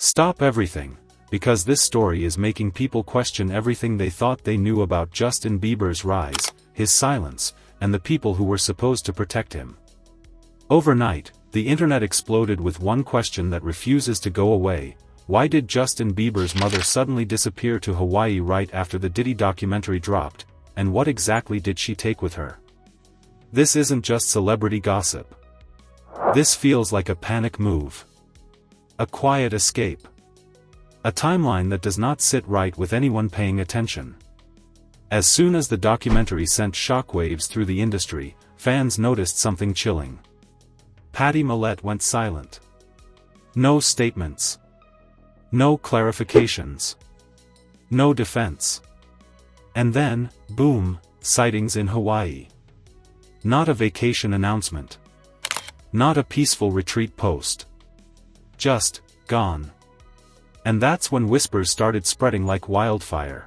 Stop everything, because this story is making people question everything they thought they knew about Justin Bieber's rise, his silence, and the people who were supposed to protect him. Overnight, the internet exploded with one question that refuses to go away: why did Justin Bieber's mother suddenly disappear to Hawaii right after the Diddy documentary dropped, and what exactly did she take with her? This isn't just celebrity gossip. This feels like a panic move. A quiet escape. A timeline that does not sit right with anyone paying attention. As soon as the documentary sent shockwaves through the industry, fans noticed something chilling. Patty Millett went silent. No statements. No clarifications. No defense. And then, boom, sightings in Hawaii. Not a vacation announcement. Not a peaceful retreat post. Just, gone. And that's when whispers started spreading like wildfire.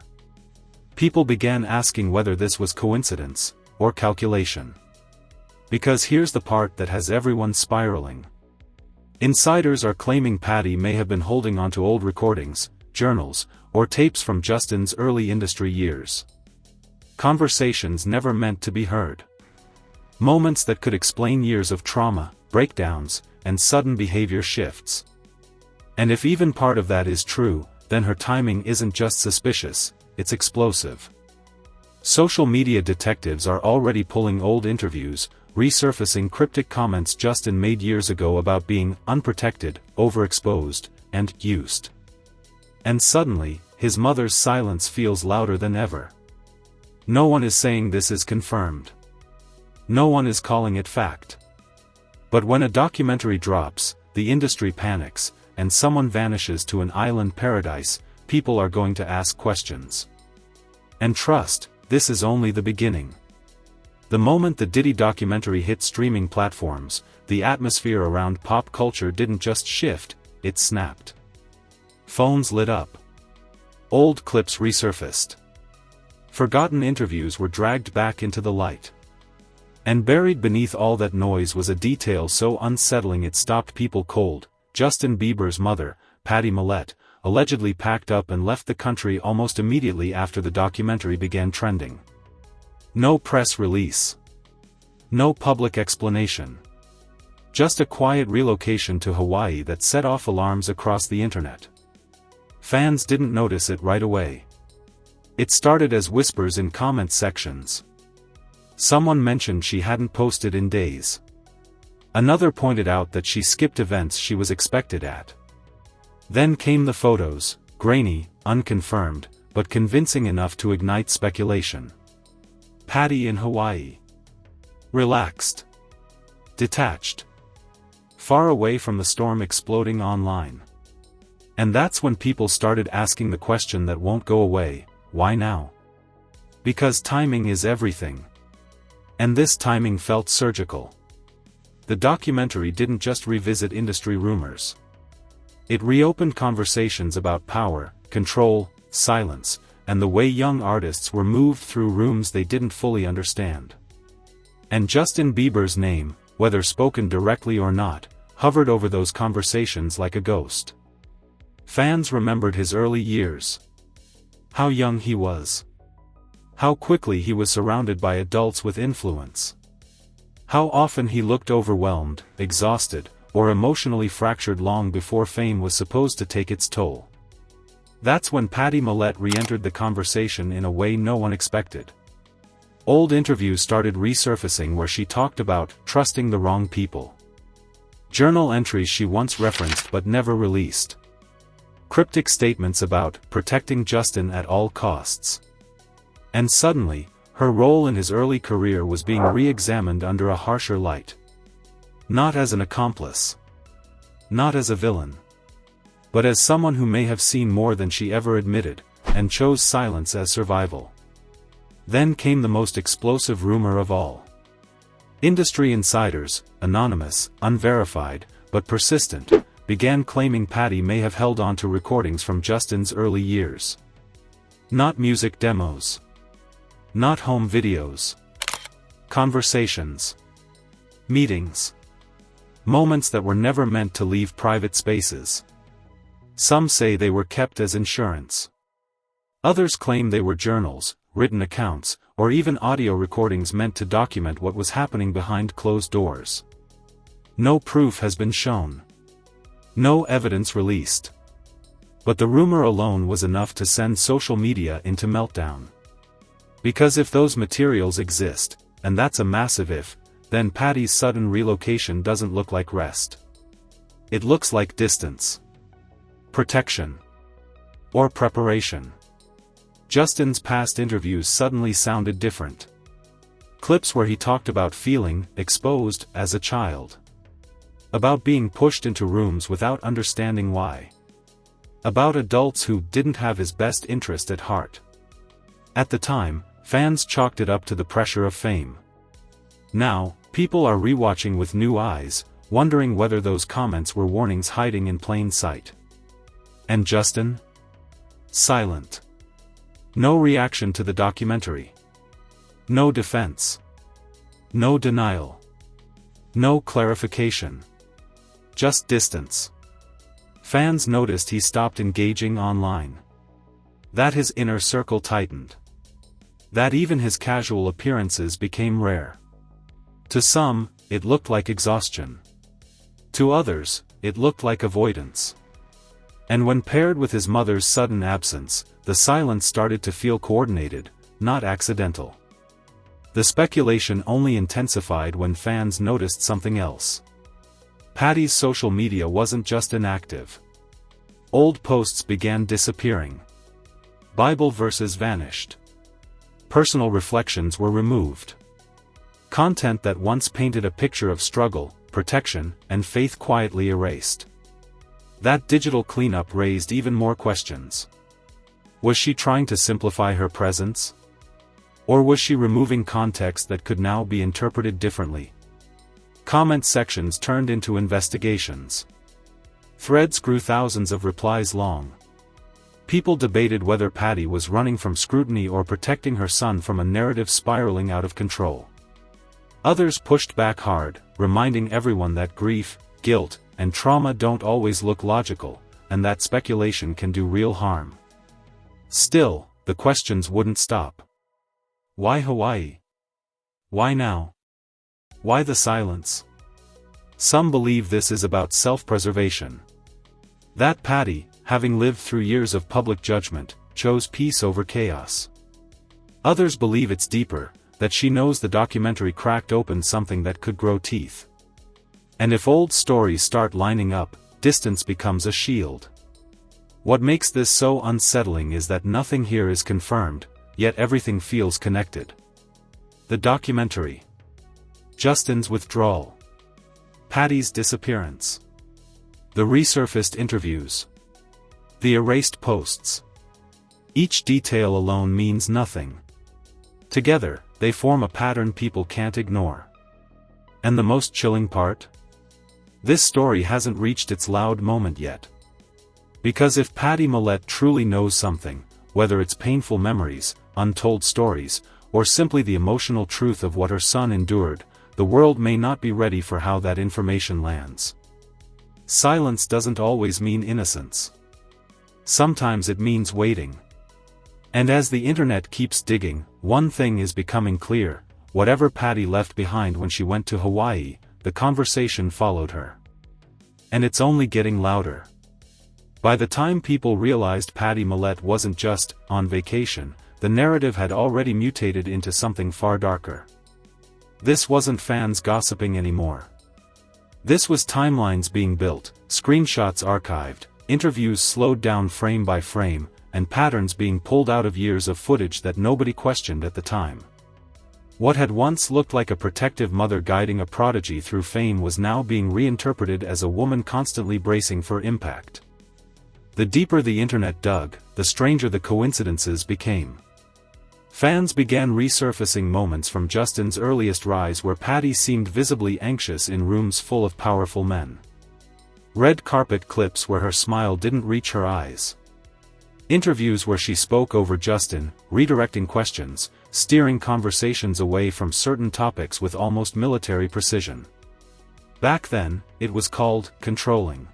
People began asking whether this was coincidence, or calculation. Because here's the part that has everyone spiraling. Insiders are claiming Patty may have been holding onto old recordings, journals, or tapes from Justin's early industry years. Conversations never meant to be heard. Moments that could explain years of trauma, breakdowns, and sudden behavior shifts. And if even part of that is true, then her timing isn't just suspicious, it's explosive. Social media detectives are already pulling old interviews, resurfacing cryptic comments Justin made years ago about being unprotected, overexposed, and used. And suddenly, his mother's silence feels louder than ever. No one is saying this is confirmed. No one is calling it fact. But when a documentary drops, the industry panics, and someone vanishes to an island paradise, people are going to ask questions. And trust, this is only the beginning. The moment the Diddy documentary hit streaming platforms, the atmosphere around pop culture didn't just shift, it snapped. Phones lit up. Old clips resurfaced. Forgotten interviews were dragged back into the light. And buried beneath all that noise was a detail so unsettling it stopped people cold. Justin Bieber's mother, Patty Millett, allegedly packed up and left the country almost immediately after the documentary began trending. No press release. No public explanation. Just a quiet relocation to Hawaii that set off alarms across the internet. Fans didn't notice it right away. It started as whispers in comment sections. Someone mentioned she hadn't posted in days. Another pointed out that she skipped events she was expected at. Then came the photos, grainy, unconfirmed, but convincing enough to ignite speculation. Patty in Hawaii. Relaxed. Detached. Far away from the storm exploding online. And that's when people started asking the question that won't go away: why now? Because timing is everything. And this timing felt surgical. The documentary didn't just revisit industry rumors. It reopened conversations about power, control, silence, and the way young artists were moved through rooms they didn't fully understand. And Justin Bieber's name, whether spoken directly or not, hovered over those conversations like a ghost. Fans remembered his early years. How young he was. How quickly he was surrounded by adults with influence. How often he looked overwhelmed, exhausted, or emotionally fractured long before fame was supposed to take its toll. That's when Patty Millett re-entered the conversation in a way no one expected. Old interviews started resurfacing where she talked about trusting the wrong people. Journal entries she once referenced but never released. Cryptic statements about protecting Justin at all costs. And suddenly, her role in his early career was being re-examined under a harsher light. Not as an accomplice. Not as a villain. But as someone who may have seen more than she ever admitted, and chose silence as survival. Then came the most explosive rumor of all. Industry insiders, anonymous, unverified, but persistent, began claiming Patty may have held on to recordings from Justin's early years. Not music demos. Not home videos. Conversations. Meetings. Moments that were never meant to leave private spaces. Some say they were kept as insurance. Others claim they were journals, written accounts, or even audio recordings meant to document what was happening behind closed doors. No proof has been shown. No evidence released. But the rumor alone was enough to send social media into meltdown. Because if those materials exist, and that's a massive if, then Patty's sudden relocation doesn't look like rest. It looks like distance, protection, or preparation. Justin's past interviews suddenly sounded different. Clips where he talked about feeling exposed as a child. About being pushed into rooms without understanding why. About adults who didn't have his best interest at heart. At the time, fans chalked it up to the pressure of fame. Now, people are rewatching with new eyes, wondering whether those comments were warnings hiding in plain sight. And Justin? Silent. No reaction to the documentary. No defense. No denial. No clarification. Just distance. Fans noticed he stopped engaging online. That his inner circle tightened. That even his casual appearances became rare. To some, it looked like exhaustion. To others, it looked like avoidance. And when paired with his mother's sudden absence, the silence started to feel coordinated, not accidental. The speculation only intensified when fans noticed something else. Patty's social media wasn't just inactive. Old posts began disappearing. Bible verses vanished. Personal reflections were removed. Content that once painted a picture of struggle, protection, and faith quietly erased. That digital cleanup raised even more questions. Was she trying to simplify her presence? Or was she removing context that could now be interpreted differently? Comment sections turned into investigations. Threads grew thousands of replies long. People debated whether Patty was running from scrutiny or protecting her son from a narrative spiraling out of control. Others pushed back hard, reminding everyone that grief, guilt, and trauma don't always look logical, and that speculation can do real harm. Still, the questions wouldn't stop. Why Hawaii? Why now? Why the silence? Some believe this is about self-preservation. That Patty, having lived through years of public judgment, chose peace over chaos. Others believe it's deeper, that she knows the documentary cracked open something that could grow teeth. And if old stories start lining up, distance becomes a shield. What makes this so unsettling is that nothing here is confirmed, yet everything feels connected. The documentary. Justin's withdrawal. Patty's disappearance. The resurfaced interviews. The erased posts. Each detail alone means nothing. Together, they form a pattern people can't ignore. And the most chilling part? This story hasn't reached its loud moment yet. Because if Patty Millett truly knows something, whether it's painful memories, untold stories, or simply the emotional truth of what her son endured, the world may not be ready for how that information lands. Silence doesn't always mean innocence. Sometimes it means waiting. And as the internet keeps digging, one thing is becoming clear: whatever Patty left behind when she went to Hawaii, the conversation followed her. And it's only getting louder. By the time people realized Patty Millett wasn't just on vacation, the narrative had already mutated into something far darker. This wasn't fans gossiping anymore. This was timelines being built, screenshots archived, interviews slowed down frame by frame, and patterns being pulled out of years of footage that nobody questioned at the time. What had once looked like a protective mother guiding a prodigy through fame was now being reinterpreted as a woman constantly bracing for impact. The deeper the internet dug, the stranger the coincidences became. Fans began resurfacing moments from Justin's earliest rise where Patty seemed visibly anxious in rooms full of powerful men. Red carpet clips where her smile didn't reach her eyes. Interviews where she spoke over Justin, redirecting questions, steering conversations away from certain topics with almost military precision. Back then, it was called controlling.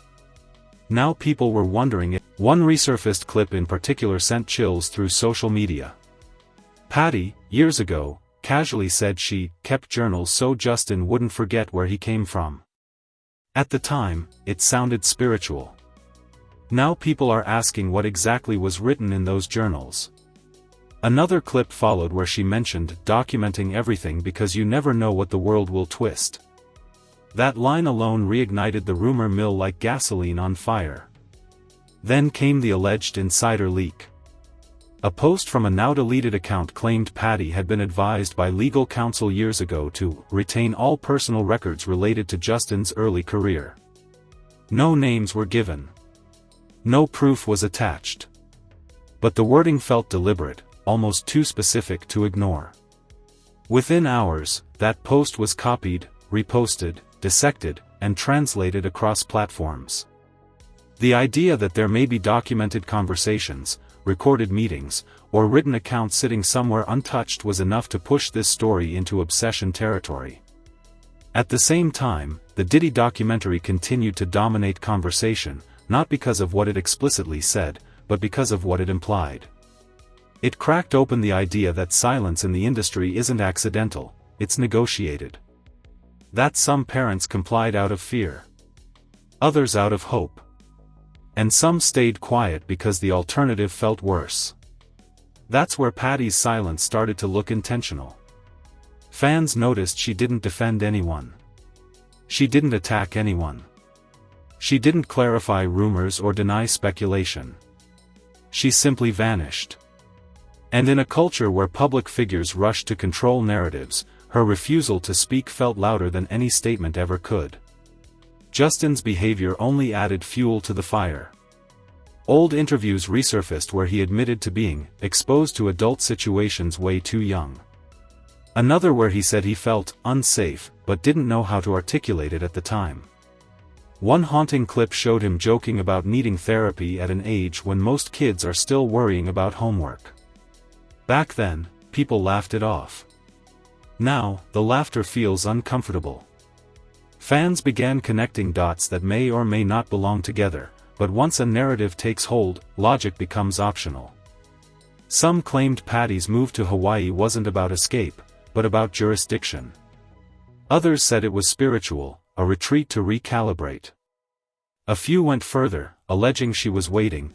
Now people were wondering if one resurfaced clip in particular sent chills through social media. Patty, years ago, casually said she kept journals so Justin wouldn't forget where he came from. At the time, it sounded spiritual. Now people are asking what exactly was written in those journals. Another clip followed where she mentioned documenting everything because you never know what the world will twist. That line alone reignited the rumor mill like gasoline on fire. Then came the alleged insider leak. A post from a now-deleted account claimed Patty had been advised by legal counsel years ago to retain all personal records related to Justin's early career. No names were given. No proof was attached. But the wording felt deliberate, almost too specific to ignore. Within hours, that post was copied, reposted, dissected, and translated across platforms. The idea that there may be documented conversations, recorded meetings, or written accounts sitting somewhere untouched was enough to push this story into obsession territory. At the same time, the Diddy documentary continued to dominate conversation, not because of what it explicitly said, but because of what it implied. It cracked open the idea that silence in the industry isn't accidental, it's negotiated. That some parents complied out of fear. Others out of hope. And some stayed quiet because the alternative felt worse. That's where Patty's silence started to look intentional. Fans noticed she didn't defend anyone. She didn't attack anyone. She didn't clarify rumors or deny speculation. She simply vanished. And in a culture where public figures rush to control narratives, her refusal to speak felt louder than any statement ever could. Justin's behavior only added fuel to the fire. Old interviews resurfaced where he admitted to being exposed to adult situations way too young. Another where he said he felt unsafe, but didn't know how to articulate it at the time. One haunting clip showed him joking about needing therapy at an age when most kids are still worrying about homework. Back then, people laughed it off. Now, the laughter feels uncomfortable. Fans began connecting dots that may or may not belong together, but once a narrative takes hold, logic becomes optional. Some claimed Patty's move to Hawaii wasn't about escape, but about jurisdiction. Others said it was spiritual, a retreat to recalibrate. A few went further, alleging she was waiting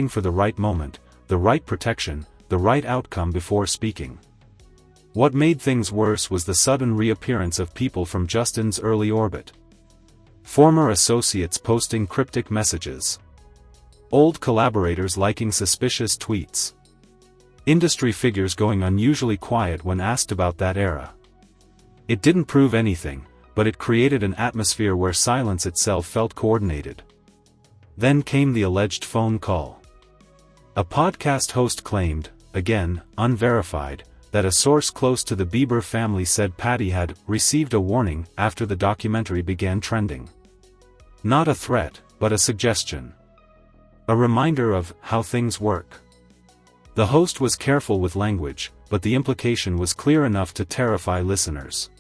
for the right moment, the right protection, the right outcome before speaking. What made things worse was the sudden reappearance of people from Justin's early orbit. Former associates posting cryptic messages. Old collaborators liking suspicious tweets. Industry figures going unusually quiet when asked about that era. It didn't prove anything, but it created an atmosphere where silence itself felt coordinated. Then came the alleged phone call. A podcast host claimed, again, unverified, that a source close to the Bieber family said Patty had received a warning after the documentary began trending. Not a threat, but a suggestion. A reminder of how things work. The host was careful with language, but the implication was clear enough to terrify listeners.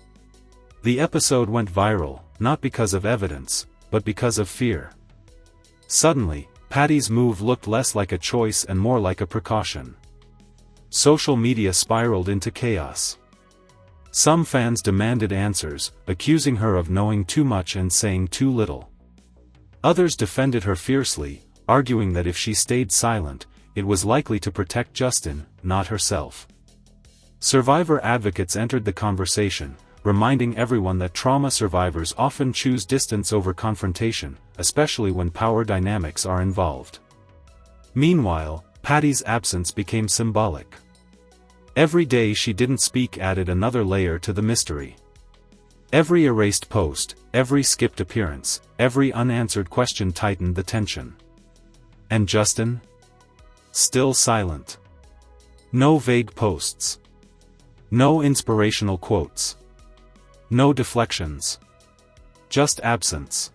The episode went viral, not because of evidence, but because of fear. Suddenly, Patty's move looked less like a choice and more like a precaution. Social media spiraled into chaos. Some fans demanded answers, accusing her of knowing too much and saying too little. Others defended her fiercely, arguing that if she stayed silent, it was likely to protect Justin, not herself. Survivor advocates entered the conversation, reminding everyone that trauma survivors often choose distance over confrontation, especially when power dynamics are involved. Meanwhile, Patty's absence became symbolic. Every day she didn't speak added another layer to the mystery. Every erased post, every skipped appearance, every unanswered question tightened the tension. And Justin? Still silent. No vague posts. No inspirational quotes. No deflections. Just absence.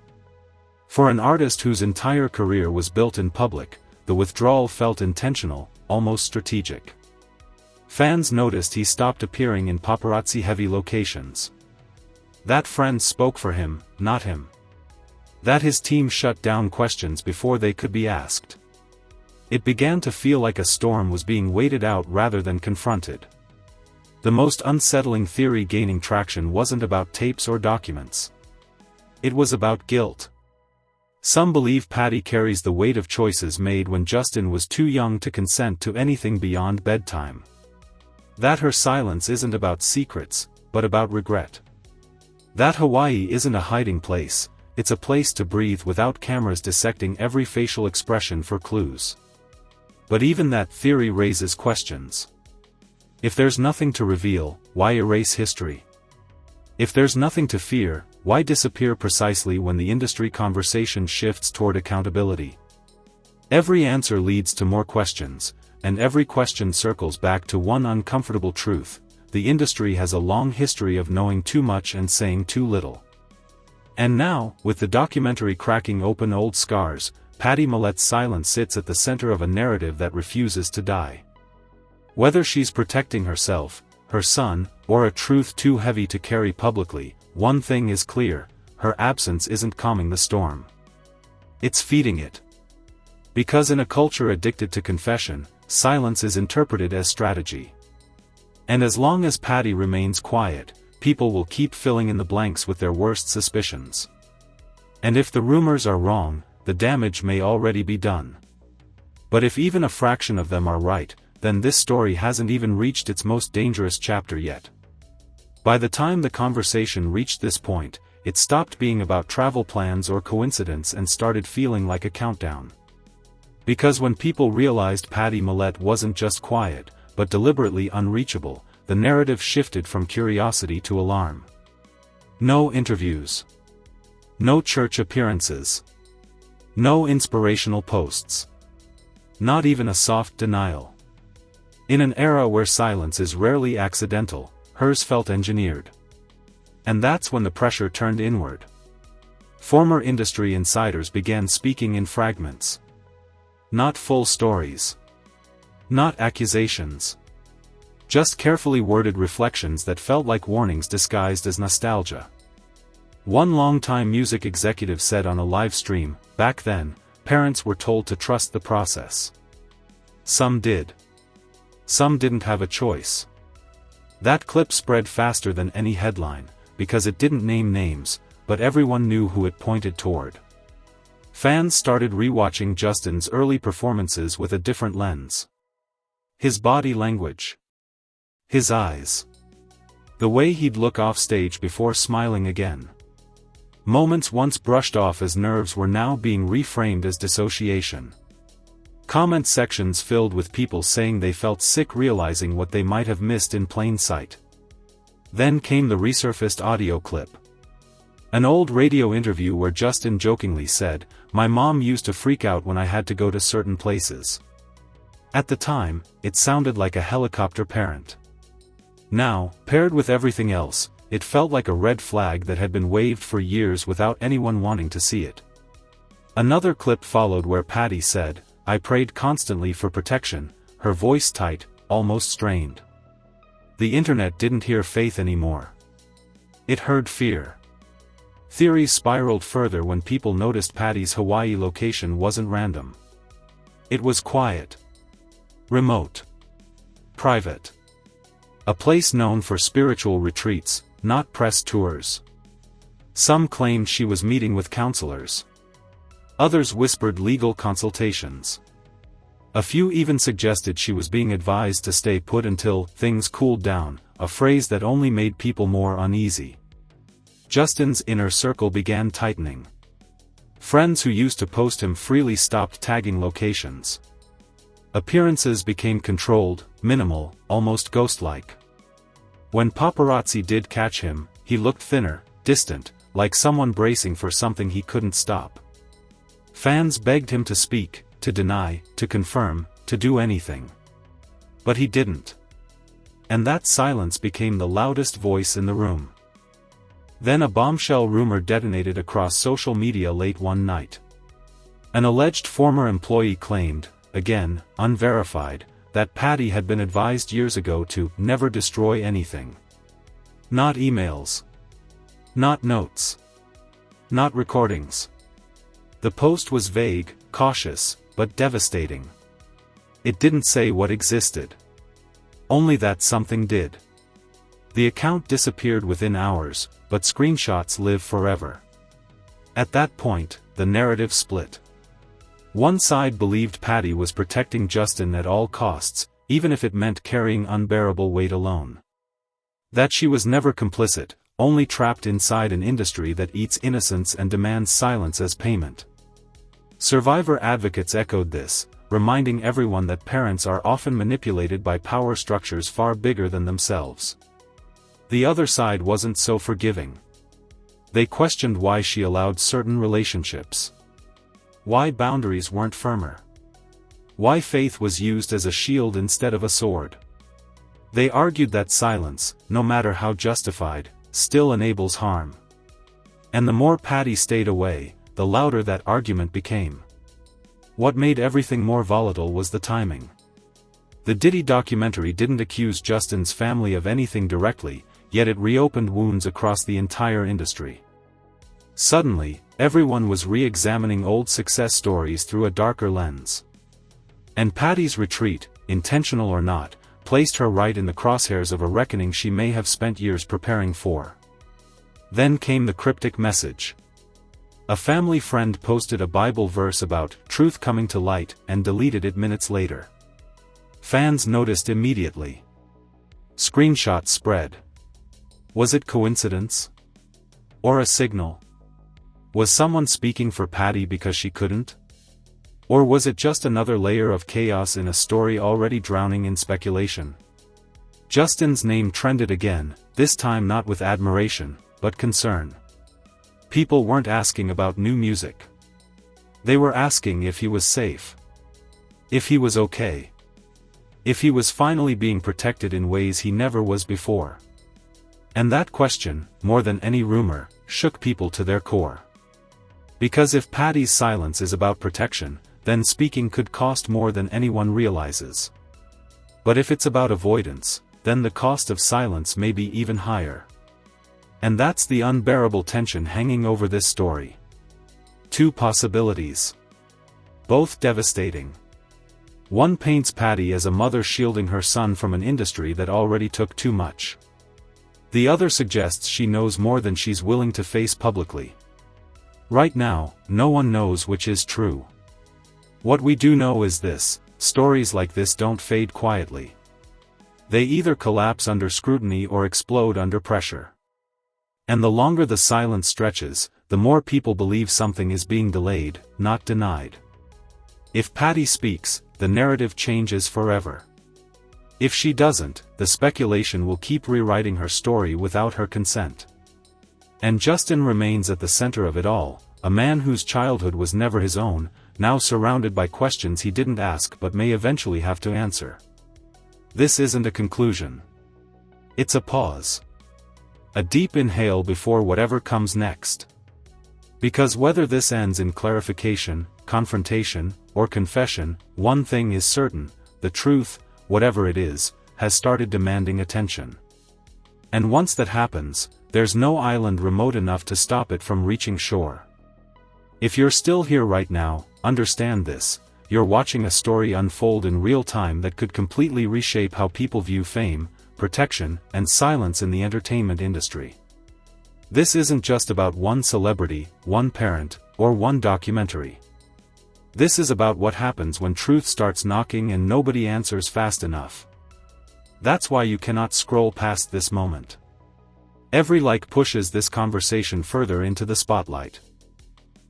For an artist whose entire career was built in public, the withdrawal felt intentional, almost strategic. Fans noticed he stopped appearing in paparazzi-heavy locations. That friends spoke for him, not him. That his team shut down questions before they could be asked. It began to feel like a storm was being waited out rather than confronted. The most unsettling theory gaining traction wasn't about tapes or documents. It was about guilt. Some believe Patty carries the weight of choices made when Justin was too young to consent to anything beyond bedtime. That her silence isn't about secrets, but about regret. That Hawaii isn't a hiding place, it's a place to breathe without cameras dissecting every facial expression for clues. But even that theory raises questions. If there's nothing to reveal, why erase history? If there's nothing to fear, why disappear precisely when the industry conversation shifts toward accountability? Every answer leads to more questions, and every question circles back to one uncomfortable truth: the industry has a long history of knowing too much and saying too little. And now, with the documentary cracking open old scars, Patty Millette's silence sits at the center of a narrative that refuses to die. Whether she's protecting herself, her son, or a truth too heavy to carry publicly, one thing is clear: her absence isn't calming the storm. It's feeding it. Because in a culture addicted to confession, silence is interpreted as strategy. And as long as Patty remains quiet, people will keep filling in the blanks with their worst suspicions. And if the rumors are wrong, the damage may already be done. But if even a fraction of them are right, then this story hasn't even reached its most dangerous chapter yet. By the time the conversation reached this point, it stopped being about travel plans or coincidence and started feeling like a countdown. Because when people realized Patty Millette wasn't just quiet, but deliberately unreachable, the narrative shifted from curiosity to alarm. No interviews. No church appearances. No inspirational posts. Not even a soft denial. In an era where silence is rarely accidental, hers felt engineered. And that's when the pressure turned inward. Former industry insiders began speaking in fragments. Not full stories. Not accusations. Just carefully worded reflections that felt like warnings disguised as nostalgia. One longtime music executive said on a live stream, "Back then, parents were told to trust the process. Some did. Some didn't have a choice." That clip spread faster than any headline, because it didn't name names, but everyone knew who it pointed toward. Fans started rewatching Justin's early performances with a different lens. His body language. His eyes. The way he'd look off stage before smiling again. Moments once brushed off as nerves were now being reframed as dissociation. Comment sections filled with people saying they felt sick realizing what they might have missed in plain sight. Then came the resurfaced audio clip. An old radio interview where Justin jokingly said, "My mom used to freak out when I had to go to certain places." At the time, it sounded like a helicopter parent. Now, paired with everything else, it felt like a red flag that had been waved for years without anyone wanting to see it. Another clip followed where Patty said, "I prayed constantly for protection," her voice tight, almost strained. The internet didn't hear faith anymore. It heard fear. Theories spiraled further when people noticed Patty's Hawaii location wasn't random. It was quiet. Remote. Private. A place known for spiritual retreats, not press tours. Some claimed she was meeting with counselors. Others whispered legal consultations. A few even suggested she was being advised to stay put until things cooled down, a phrase that only made people more uneasy. Justin's inner circle began tightening. Friends who used to post him freely stopped tagging locations. Appearances became controlled, minimal, almost ghost-like. When paparazzi did catch him, he looked thinner, distant, like someone bracing for something he couldn't stop. Fans begged him to speak, to deny, to confirm, to do anything. But he didn't. And that silence became the loudest voice in the room. Then a bombshell rumor detonated across social media late one night. An alleged former employee claimed, again, unverified, that Patty had been advised years ago to never destroy anything. Not emails. Not notes. Not recordings. The post was vague, cautious, but devastating. It didn't say what existed. Only that something did. The account disappeared within hours, but screenshots live forever. At that point, the narrative split. One side believed Patty was protecting Justin at all costs, even if it meant carrying unbearable weight alone. That she was never complicit, only trapped inside an industry that eats innocence and demands silence as payment. Survivor advocates echoed this, reminding everyone that parents are often manipulated by power structures far bigger than themselves. The other side wasn't so forgiving. They questioned why she allowed certain relationships. Why boundaries weren't firmer. Why faith was used as a shield instead of a sword. They argued that silence, no matter how justified, still enables harm. And the more Patty stayed away, the louder that argument became. What made everything more volatile was the timing. The Diddy documentary didn't accuse Justin's family of anything directly, yet it reopened wounds across the entire industry. Suddenly, everyone was re-examining old success stories through a darker lens. And Patty's retreat, intentional or not, placed her right in the crosshairs of a reckoning she may have spent years preparing for. Then came the cryptic message. A family friend posted a Bible verse about truth coming to light and deleted it minutes later. Fans noticed immediately. Screenshots spread. Was it coincidence? Or a signal? Was someone speaking for Patty because she couldn't? Or was it just another layer of chaos in a story already drowning in speculation? Justin's name trended again, this time not with admiration, but concern. People weren't asking about new music. They were asking if he was safe. If he was okay. If he was finally being protected in ways he never was before. And that question, more than any rumor, shook people to their core. Because if Patty's silence is about protection, then speaking could cost more than anyone realizes. But if it's about avoidance, then the cost of silence may be even higher. And that's the unbearable tension hanging over this story. Two possibilities. Both devastating. One paints Patty as a mother shielding her son from an industry that already took too much. The other suggests she knows more than she's willing to face publicly. Right now, no one knows which is true. What we do know is this: stories like this don't fade quietly. They either collapse under scrutiny or explode under pressure. And the longer the silence stretches, the more people believe something is being delayed, not denied. If Patty speaks, the narrative changes forever. If she doesn't, the speculation will keep rewriting her story without her consent. And Justin remains at the center of it all, a man whose childhood was never his own, now surrounded by questions he didn't ask but may eventually have to answer. This isn't a conclusion. It's a pause. A deep inhale before whatever comes next. Because whether this ends in clarification, confrontation, or confession, one thing is certain: the truth, whatever it is, has started demanding attention. And once that happens, there's no island remote enough to stop it from reaching shore. If you're still here right now, understand this: you're watching a story unfold in real time that could completely reshape how people view fame, protection, and silence in the entertainment industry. This isn't just about one celebrity, one parent, or one documentary. This is about what happens when truth starts knocking and nobody answers fast enough. That's why you cannot scroll past this moment. Every like pushes this conversation further into the spotlight.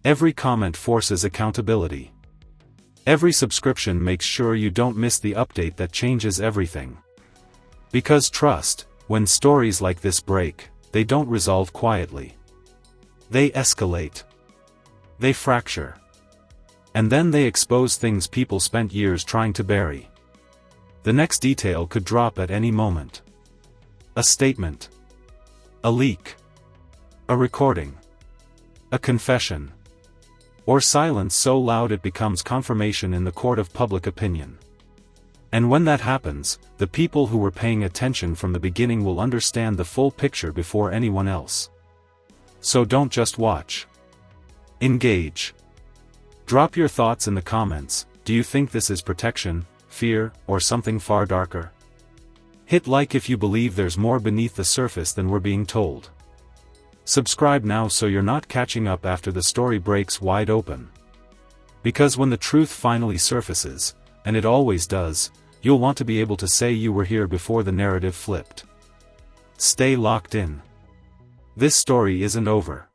Every comment forces accountability. Every subscription makes sure you don't miss the update that changes everything. Because trust, when stories like this break, they don't resolve quietly. They escalate. They fracture. And then they expose things people spent years trying to bury. The next detail could drop at any moment. A statement. A leak. A recording. A confession. Or silence so loud it becomes confirmation in the court of public opinion. And when that happens, the people who were paying attention from the beginning will understand the full picture before anyone else. So don't just watch. Engage. Drop your thoughts in the comments. Do you think this is protection, fear, or something far darker? Hit like if you believe there's more beneath the surface than we're being told. Subscribe now so you're not catching up after the story breaks wide open. Because when the truth finally surfaces, and it always does, you'll want to be able to say you were here before the narrative flipped. Stay locked in. This story isn't over.